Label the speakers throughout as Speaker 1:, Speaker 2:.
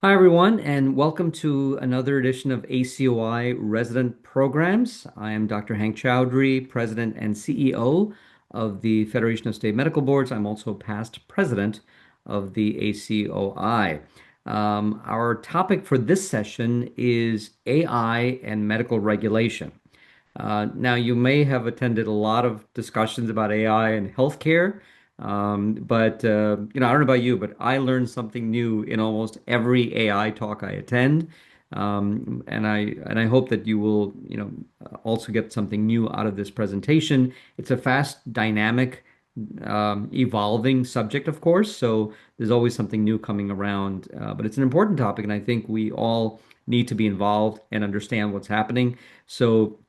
Speaker 1: Hi, everyone, and welcome to another edition of ACOI Resident Programs. I am Dr. Hank Chaudhry, President and CEO of the Federation of State Medical Boards. I'm also past president of the ACOI. Our topic for this session is AI and medical regulation. Now, you may have attended a lot of discussions about AI and healthcare, but I don't know about you, but I learn something new in almost every AI talk I attend, and I hope that you will, also get something new out of this presentation. It's a fast, dynamic, evolving subject, of course, so there's always something new coming around, but it's an important topic, and I think we all need to be involved and understand what's happening. So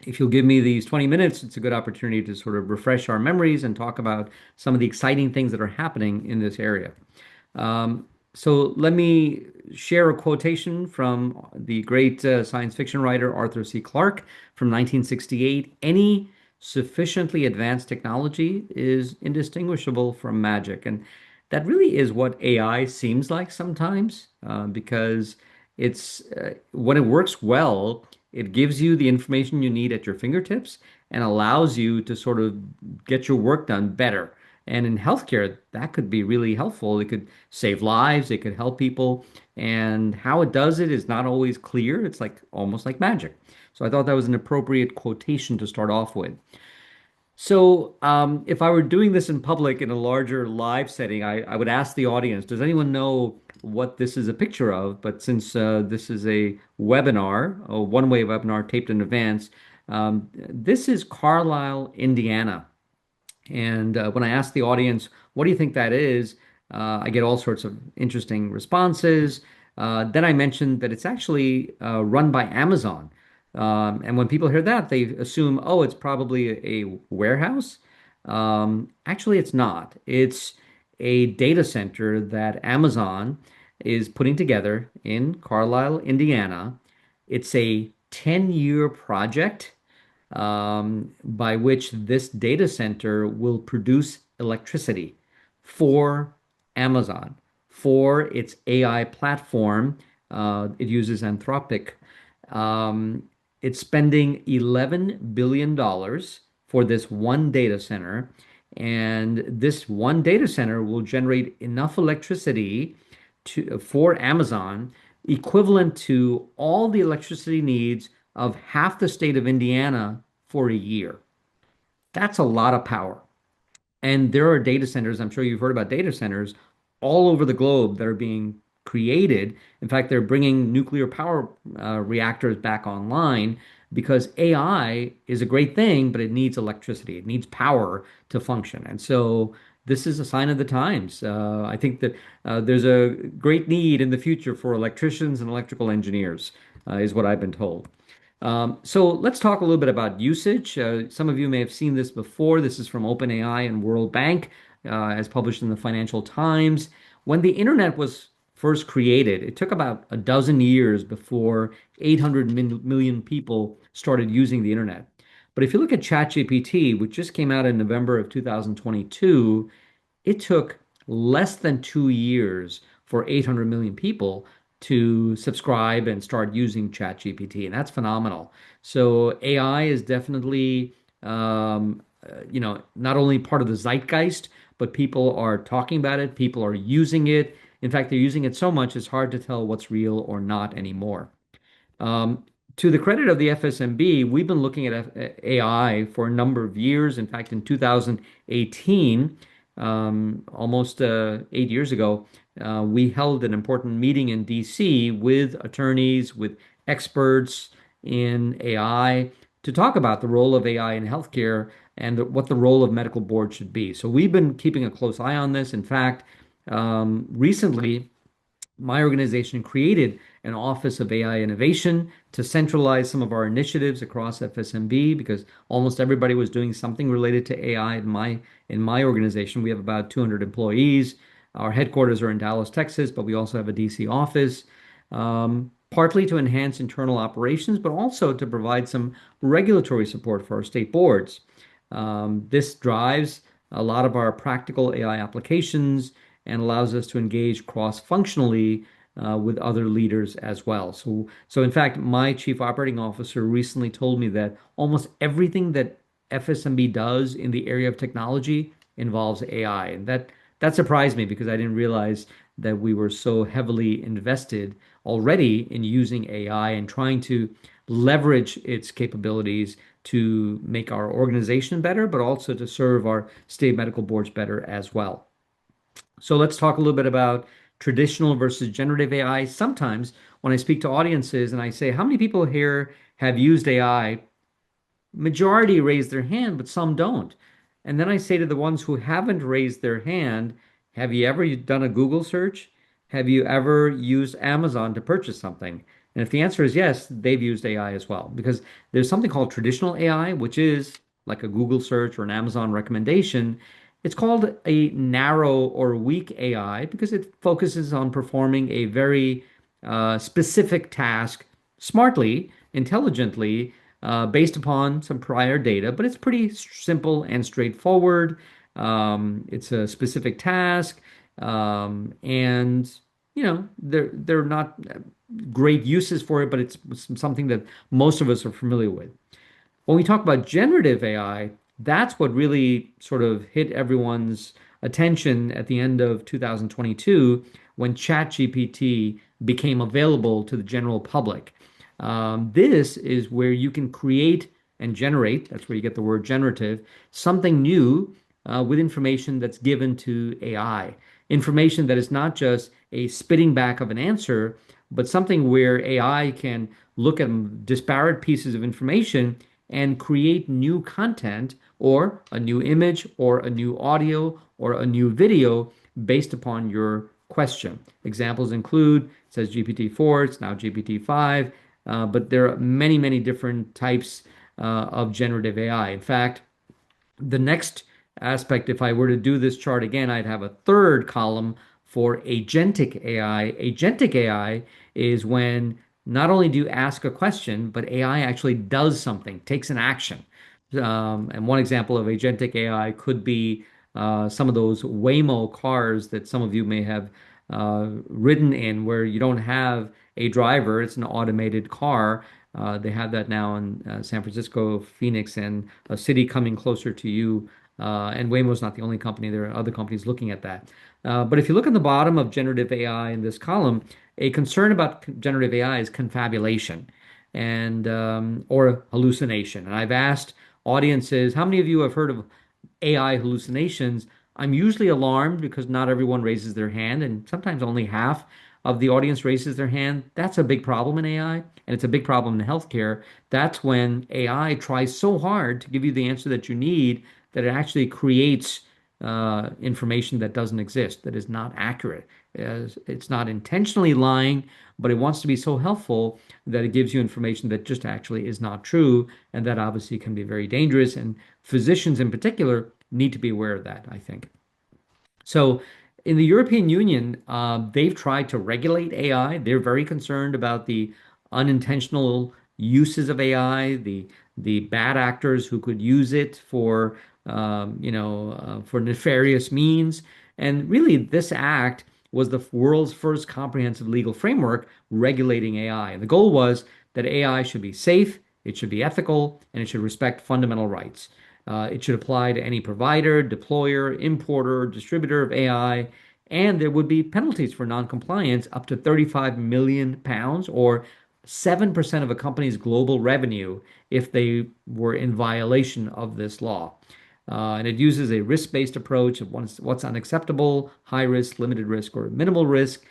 Speaker 1: if you'll give me these 20 minutes, it's a good opportunity to sort of refresh our memories and talk about some of the exciting things that are happening in this area. So let me share a quotation from the great science fiction writer Arthur C. Clarke from 1968. Any sufficiently advanced technology is indistinguishable from magic. And that really is what AI seems like sometimes, because when it works well, it gives you the information you need at your fingertips and allows you to sort of get your work done better. And in healthcare, that could be really helpful. It could save lives, it could help people. And how it does it is not always clear. It's like almost like magic. So I thought that was an appropriate quotation to start off with. So, if I were doing this in public in a larger live setting, I would ask the audience, does anyone know what this is a picture of? But since this is a webinar, a one-way webinar taped in advance, this is Carlisle, Indiana. And when I ask the audience, what do you think that is? I get all sorts of interesting responses. Then I mentioned that it's actually run by Amazon. And when people hear that, they assume, oh, it's probably a warehouse. Actually, it's not. It's a data center that Amazon is putting together in Carlisle, Indiana. It's a 10-year project by which this data center will produce electricity for Amazon, for its AI platform. It uses Anthropic. Um, it's spending $11 billion for this one data center. And this one data center will generate enough electricity for Amazon, equivalent to all the electricity needs of half the state of Indiana for a year. That's a lot of power. And there are data centers, I'm sure you've heard about data centers all over the globe that are being created. In fact, they're bringing nuclear power reactors back online because AI is a great thing, but it needs electricity. It needs power to function. And so this is a sign of the times. I think that there's a great need in the future for electricians and electrical engineers, is what I've been told. So let's talk a little bit about usage. Some of you may have seen this before. This is from OpenAI and World Bank, as published in the Financial Times. When the internet was first created, it took about a dozen years before 800 million people started using the internet. But if you look at ChatGPT, which just came out in November of 2022, it took less than 2 years for 800 million people to subscribe and start using ChatGPT, and that's phenomenal. So AI is definitely, not only part of the zeitgeist, but people are talking about it. People are using it. In fact, they're using it so much it's hard to tell what's real or not anymore. Um, to the credit of the FSMB, we've been looking at AI for a number of years. In fact, in 2018, almost 8 years ago, we held an important meeting in DC with attorneys, with experts in AI to talk about the role of AI in healthcare and what the role of medical boards should be. So we've been keeping a close eye on this. In fact, recently, my organization created an Office of AI Innovation to centralize some of our initiatives across FSMB because almost everybody was doing something related to AI in my organization. We have about 200 employees. Our headquarters are in Dallas, Texas, but we also have a DC office, partly to enhance internal operations, but also to provide some regulatory support for our state boards. This drives a lot of our practical AI applications and allows us to engage cross-functionally with other leaders as well. So in fact, my chief operating officer recently told me that almost everything that FSMB does in the area of technology involves AI, and that surprised me because I didn't realize that we were so heavily invested already in using AI and trying to leverage its capabilities to make our organization better, but also to serve our state medical boards better as well. So let's talk a little bit about traditional versus generative AI. Sometimes when I speak to audiences and I say, how many people here have used AI? Majority raise their hand, but some don't. And then I say to the ones who haven't raised their hand, have you ever done a Google search? Have you ever used Amazon to purchase something? And if the answer is yes, they've used AI as well. Because there's something called traditional AI, which is like a Google search or an Amazon recommendation. It's called a narrow or weak AI because it focuses on performing a very specific task smartly, intelligently, based upon some prior data, but it's pretty simple and straightforward. It's a specific task, and they're not great uses for it, but it's something that most of us are familiar with. When we talk about generative AI, that's what really sort of hit everyone's attention at the end of 2022 when ChatGPT became available to the general public. This is where you can create and generate, that's where you get the word generative, something new with information that's given to AI. Information that is not just a spitting back of an answer, but something where AI can look at disparate pieces of information and create new content or a new image or a new audio or a new video based upon your question. Examples include, it says GPT-4, it's now GPT-5, but there are many, many different types of generative AI. In fact, the next aspect, if I were to do this chart again, I'd have a third column for agentic AI. Agentic AI is when not only do you ask a question, but AI actually does something, takes an action. And one example of agentic AI could be some of those Waymo cars that some of you may have ridden in, where you don't have a driver, it's an automated car. They have that now in San Francisco, Phoenix, and a city coming closer to you. And Waymo's not the only company. There are other companies looking at that. But if you look at the bottom of generative AI in this column, a concern about generative AI is confabulation and or hallucination. And I've asked audiences, how many of you have heard of AI hallucinations? I'm usually alarmed because not everyone raises their hand, and sometimes only half of the audience raises their hand. That's a big problem in AI, and it's a big problem in healthcare. That's when AI tries so hard to give you the answer that you need that it actually creates information that doesn't exist, that is not accurate. It's not intentionally lying, but it wants to be so helpful that it gives you information that just actually is not true, and that obviously can be very dangerous. And physicians in particular need to be aware of that, I think. So in the European Union, they've tried to regulate AI. They're very concerned about the unintentional uses of AI, the bad actors who could use it for nefarious means. And really, this act was the world's first comprehensive legal framework regulating AI. And the goal was that AI should be safe, it should be ethical, and it should respect fundamental rights. It should apply to any provider, deployer, importer, distributor of AI, and there would be penalties for noncompliance up to 35 million pounds or 7% of a company's global revenue if they were in violation of this law. And it uses a risk-based approach of what's unacceptable, high risk, limited risk, or minimal risk.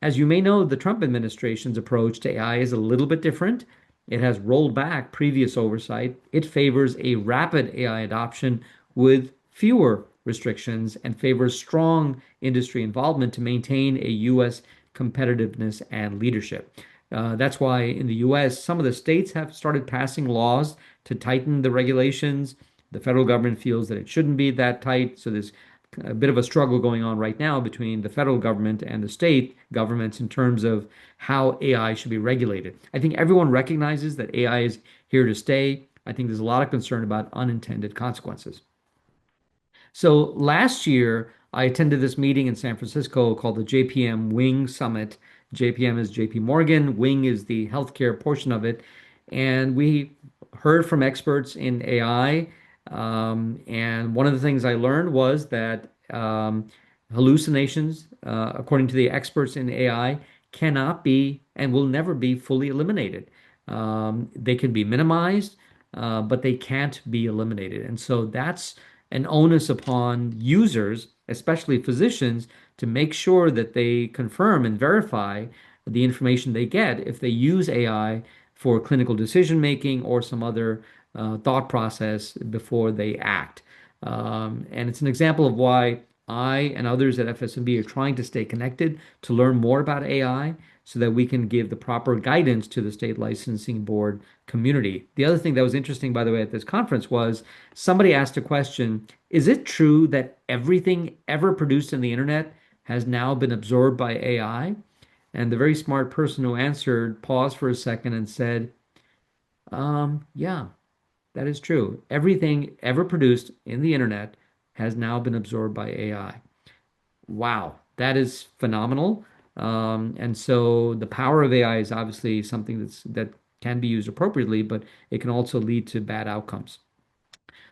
Speaker 1: As you may know, the Trump administration's approach to AI is a little bit different. It has rolled back previous oversight. It favors a rapid AI adoption with fewer restrictions and favors strong industry involvement to maintain a U.S. competitiveness and leadership. That's why in the US, some of the states have started passing laws to tighten the regulations. The federal government feels that it shouldn't be that tight. So there's a bit of a struggle going on right now between the federal government and the state governments in terms of how AI should be regulated. I think everyone recognizes that AI is here to stay. I think there's a lot of concern about unintended consequences. So last year, I attended this meeting in San Francisco called the JPM Wing Summit. JPM is JP Morgan, Wing is the healthcare portion of it. And we heard from experts in AI. And one of the things I learned was that hallucinations, according to the experts in AI, cannot be and will never be fully eliminated. They can be minimized, but they can't be eliminated. And so that's an onus upon users, especially physicians, to make sure that they confirm and verify the information they get if they use AI for clinical decision making or some other thought process before they act. And it's an example of why I and others at FSMB are trying to stay connected to learn more about AI so that we can give the proper guidance to the state licensing board community. The other thing that was interesting, by the way, at this conference was somebody asked a question, is it true that everything ever produced in the internet has now been absorbed by AI? And the very smart person who answered paused for a second and said, yeah, that is true. Everything ever produced in the internet has now been absorbed by AI. Wow, that is phenomenal. And so the power of AI is obviously something that can be used appropriately, but it can also lead to bad outcomes.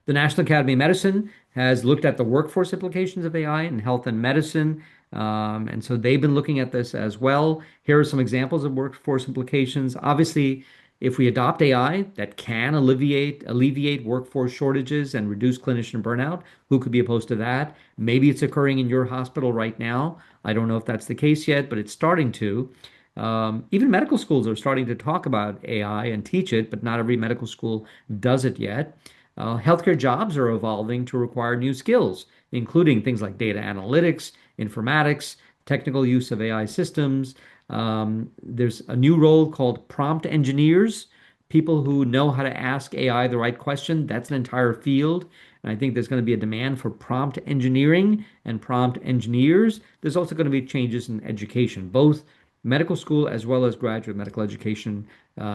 Speaker 1: The National Academy of Medicine has looked at the workforce implications of AI in health and medicine. And so they've been looking at this as well. Here are some examples of workforce implications. Obviously, if we adopt AI that can alleviate workforce shortages and reduce clinician burnout, who could be opposed to that? Maybe it's occurring in your hospital right now. I don't know if that's the case yet, but it's starting to. Even medical schools are starting to talk about AI and teach it, but not every medical school does it yet. Healthcare jobs are evolving to require new skills, including things like data analytics, informatics, technical use of AI systems. There's a new role called prompt engineers, people who know how to ask AI the right question. That's an entire field. And I think there's going to be a demand for prompt engineering and prompt engineers. There's also going to be changes in education, both medical school as well as graduate medical education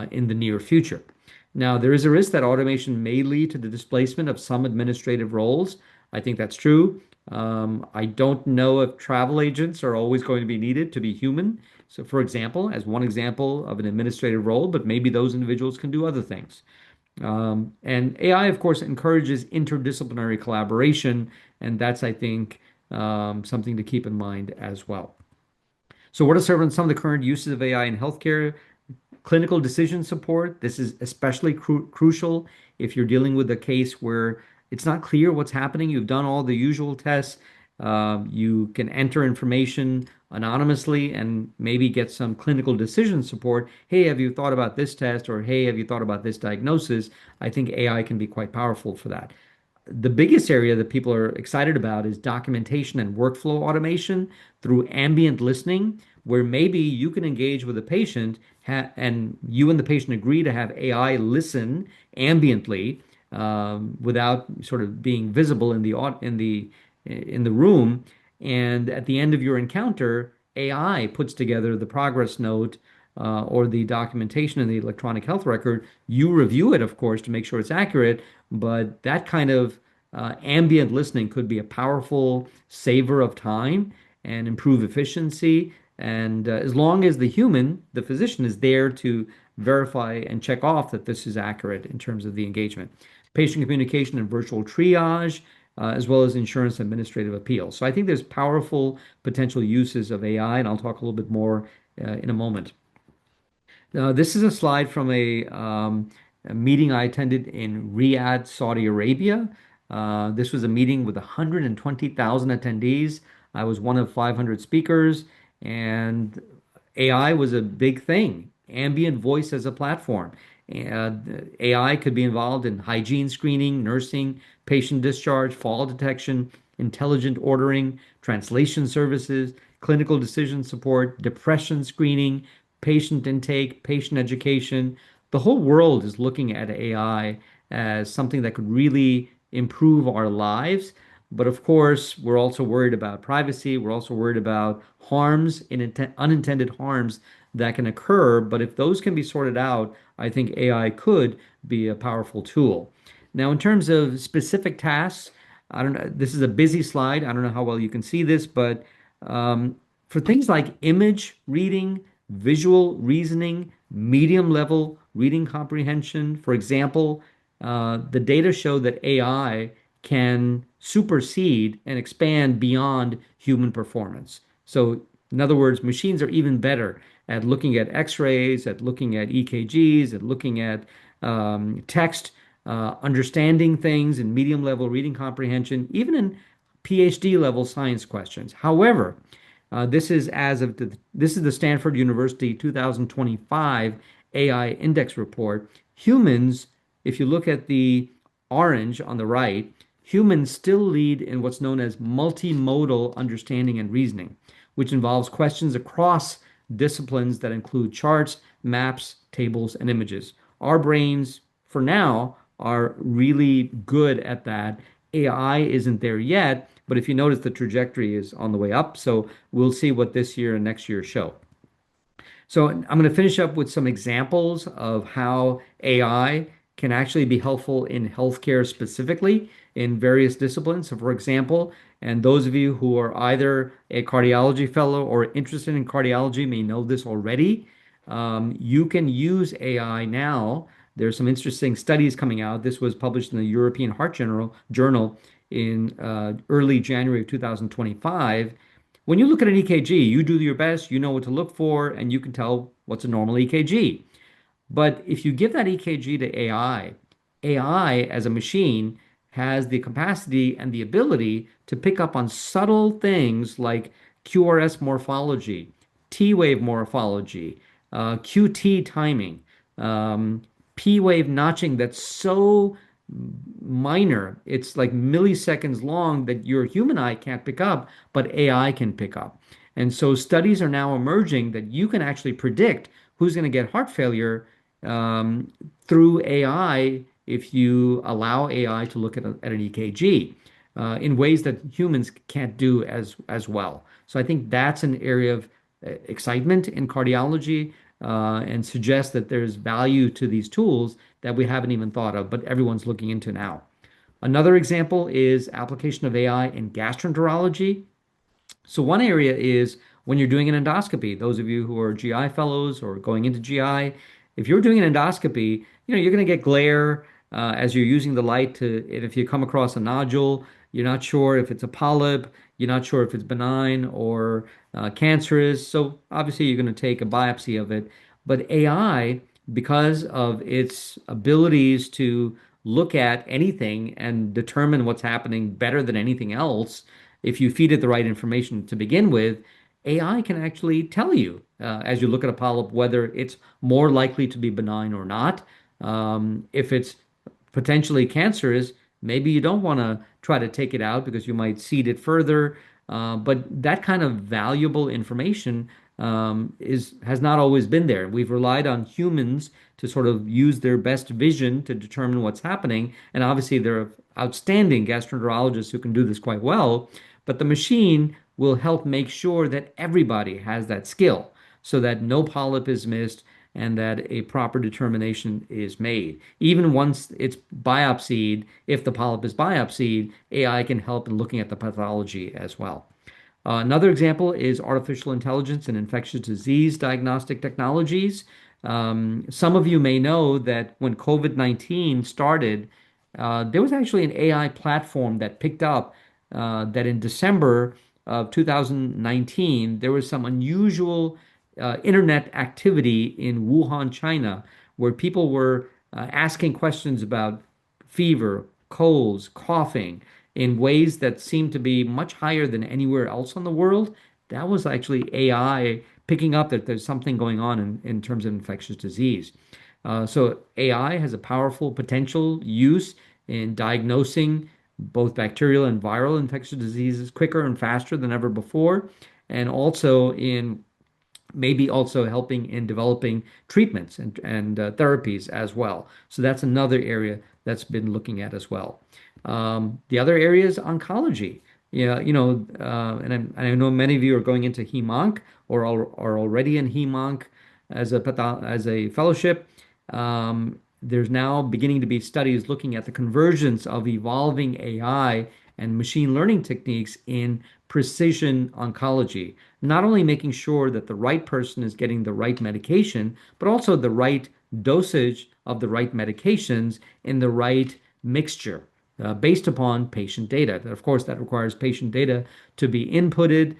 Speaker 1: in the near future. Now, there is a risk that automation may lead to the displacement of some administrative roles. I think that's true. I don't know if travel agents are always going to be needed to be human. So, for example, as one example of an administrative role, but maybe those individuals can do other things. And AI, of course, encourages interdisciplinary collaboration, and that's, I think, something to keep in mind as well. So, what are some of the current uses of AI in healthcare? Clinical decision support. This is especially crucial if you're dealing with a case where it's not clear what's happening. You've done all the usual tests. You can enter information anonymously and maybe get some clinical decision support. Hey, have you thought about this test? Or hey, have you thought about this diagnosis? I think AI can be quite powerful for that. The biggest area that people are excited about is documentation and workflow automation through ambient listening, where maybe you can engage with a patient and you and the patient agree to have AI listen ambiently without sort of being visible in the room. And at the end of your encounter, AI puts together the progress note or the documentation in the electronic health record. You review it, of course, to make sure it's accurate, but that kind of ambient listening could be a powerful saver of time and improve efficiency. And as long as the human, the physician, is there to verify and check off that this is accurate in terms of the engagement. Patient communication and virtual triage, as well as insurance administrative appeals. So I think there's powerful potential uses of AI, and I'll talk a little bit more in a moment. This is a slide from a meeting I attended in Riyadh, Saudi Arabia. This was a meeting with 120,000 attendees. I was one of 500 speakers, and AI was a big thing. Ambient voice as a platform. AI could be involved in hygiene screening, nursing, patient discharge, fall detection, intelligent ordering, translation services, clinical decision support, depression screening, patient intake, patient education. The whole world is looking at AI as something that could really improve our lives. But of course, we're also worried about privacy. We're also worried about unintended harms that can occur. But if those can be sorted out, I think AI could be a powerful tool. Now, in terms of specific tasks, I don't know, this is a busy slide. I don't know how well you can see this, but for things like image reading, visual reasoning, medium level reading comprehension. For example, the data show that AI can supersede and expand beyond human performance. So, in other words, machines are even better at looking at X-rays, at looking at EKGs, at looking at text, understanding things in medium level reading comprehension, even in PhD level science questions. However, this is the Stanford University 2025 AI Index report. Humans, if you look at the orange on the right, humans still lead in what's known as multimodal understanding and reasoning, which involves questions across disciplines that include charts, maps, tables, and images. Our brains, for now, are really good at that. AI isn't there yet, but if you notice, the trajectory is on the way up. So we'll see what this year and next year show. So I'm going to finish up with some examples of how AI can actually be helpful in healthcare specifically in various disciplines. So for example, and those of you who are either a cardiology fellow or interested in cardiology may know this already. You can use AI now. There's some interesting studies coming out. This was published in the European Heart Journal in early January of 2025. When you look at an EKG, you do your best, you know what to look for, and you can tell what's a normal EKG. But if you give that EKG to AI, AI as a machine has the capacity and the ability to pick up on subtle things like QRS morphology, T wave morphology, QT timing, P wave notching that's so minor. It's like milliseconds long that your human eye can't pick up, but AI can pick up. And so studies are now emerging that you can actually predict who's going to get heart failure through AI if you allow AI to look at an EKG in ways that humans can't do as well. So I think that's an area of excitement in cardiology and suggests that there's value to these tools that we haven't even thought of, but everyone's looking into now. Another example is application of AI in gastroenterology. So one area is when you're doing an endoscopy. Those of you who are GI fellows or going into GI, if you're doing an endoscopy, you're going to get glare as you're using the light to, and if you come across a nodule, you're not sure if it's a polyp, you're not sure if it's benign or cancerous. So obviously you're going to take a biopsy of it. But AI, because of its abilities to look at anything and determine what's happening better than anything else, if you feed it the right information to begin with, AI can actually tell you as you look at a polyp whether it's more likely to be benign or not. If it's potentially cancerous, maybe you don't want to try to take it out because you might seed it further. But that kind of valuable information is has not always been there. We've relied on humans to sort of use their best vision to determine what's happening. And obviously, there are outstanding gastroenterologists who can do this quite well. But the machine will help make sure that everybody has that skill so that no polyp is missed and that a proper determination is made. Even once it's biopsied, if the polyp is biopsied, AI can help in looking at the pathology as well. Another example is artificial intelligence and infectious disease diagnostic technologies. Some of you may know that when COVID-19 started, there was actually an AI platform that picked up that in December of 2019, there was some unusual internet activity in Wuhan, China, where people were asking questions about fever, colds, coughing in ways that seemed to be much higher than anywhere else in the world. That was actually AI picking up that there's something going on in terms of infectious disease. So AI has a powerful potential use in diagnosing both bacterial and viral infectious diseases quicker and faster than ever before, and also in maybe also helping in developing treatments and therapies as well. So that's another area that's been looking at as well. The other area is oncology. Yeah, and I know many of you are going into HEMONC or are already in HEMONC as a fellowship. There's now beginning to be studies looking at the convergence of evolving AI and machine learning techniques in precision oncology, not only making sure that the right person is getting the right medication, but also the right dosage of the right medications in the right mixture based upon patient data. Of course, that requires patient data to be inputted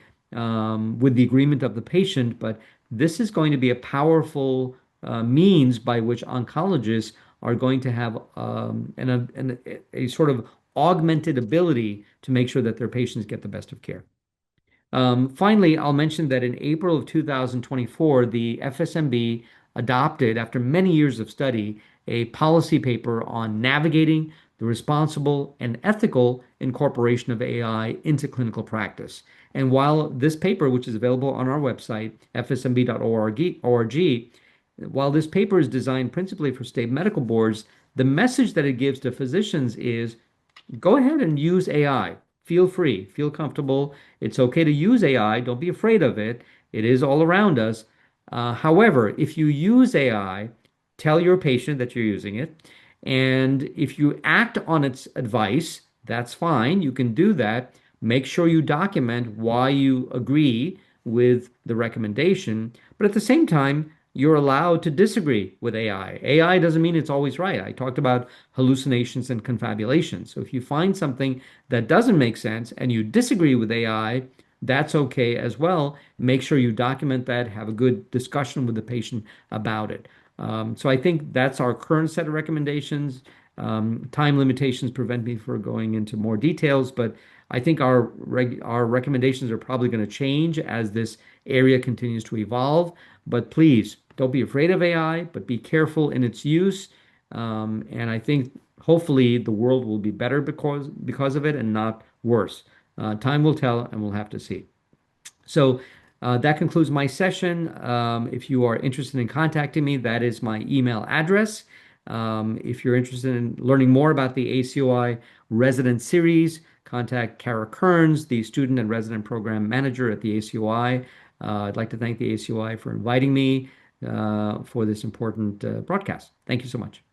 Speaker 1: with the agreement of the patient, but this is going to be a powerful means by which oncologists are going to have a sort of augmented ability to make sure that their patients get the best of care. Finally, I'll mention that in April of 2024, the FSMB adopted, after many years of study, a policy paper on navigating the responsible and ethical incorporation of AI into clinical practice. And while this paper, which is available on our website, fsmb.org, while this paper is designed principally for state medical boards, the message that it gives to physicians is go ahead and use AI. Feel free, feel comfortable. It's okay to use AI. Don't be afraid of it. It is all around us. However, if you use AI, tell your patient that you're using it. And if you act on its advice, that's fine. You can do that. Make sure you document why you agree with the recommendation. But at the same time, you're allowed to disagree with AI. AI doesn't mean it's always right. I talked about hallucinations and confabulations. So if you find something that doesn't make sense and you disagree with AI, that's okay as well. Make sure you document that, have a good discussion with the patient about it. So I think that's our current set of recommendations. Time limitations prevent me from going into more details, but I think our recommendations are probably going to change as this area continues to evolve. But please don't be afraid of AI, but be careful in its use. And I think hopefully the world will be better because of it and not worse. Time will tell, and we'll have to see. So that concludes my session. If you are interested in contacting me, that is my email address. If you're interested in learning more about the ACOI Resident Series, contact Kara Kearns, the Student and Resident Program Manager at the ACOI. I'd like to thank the ACOI for inviting me for this important broadcast. Thank you so much.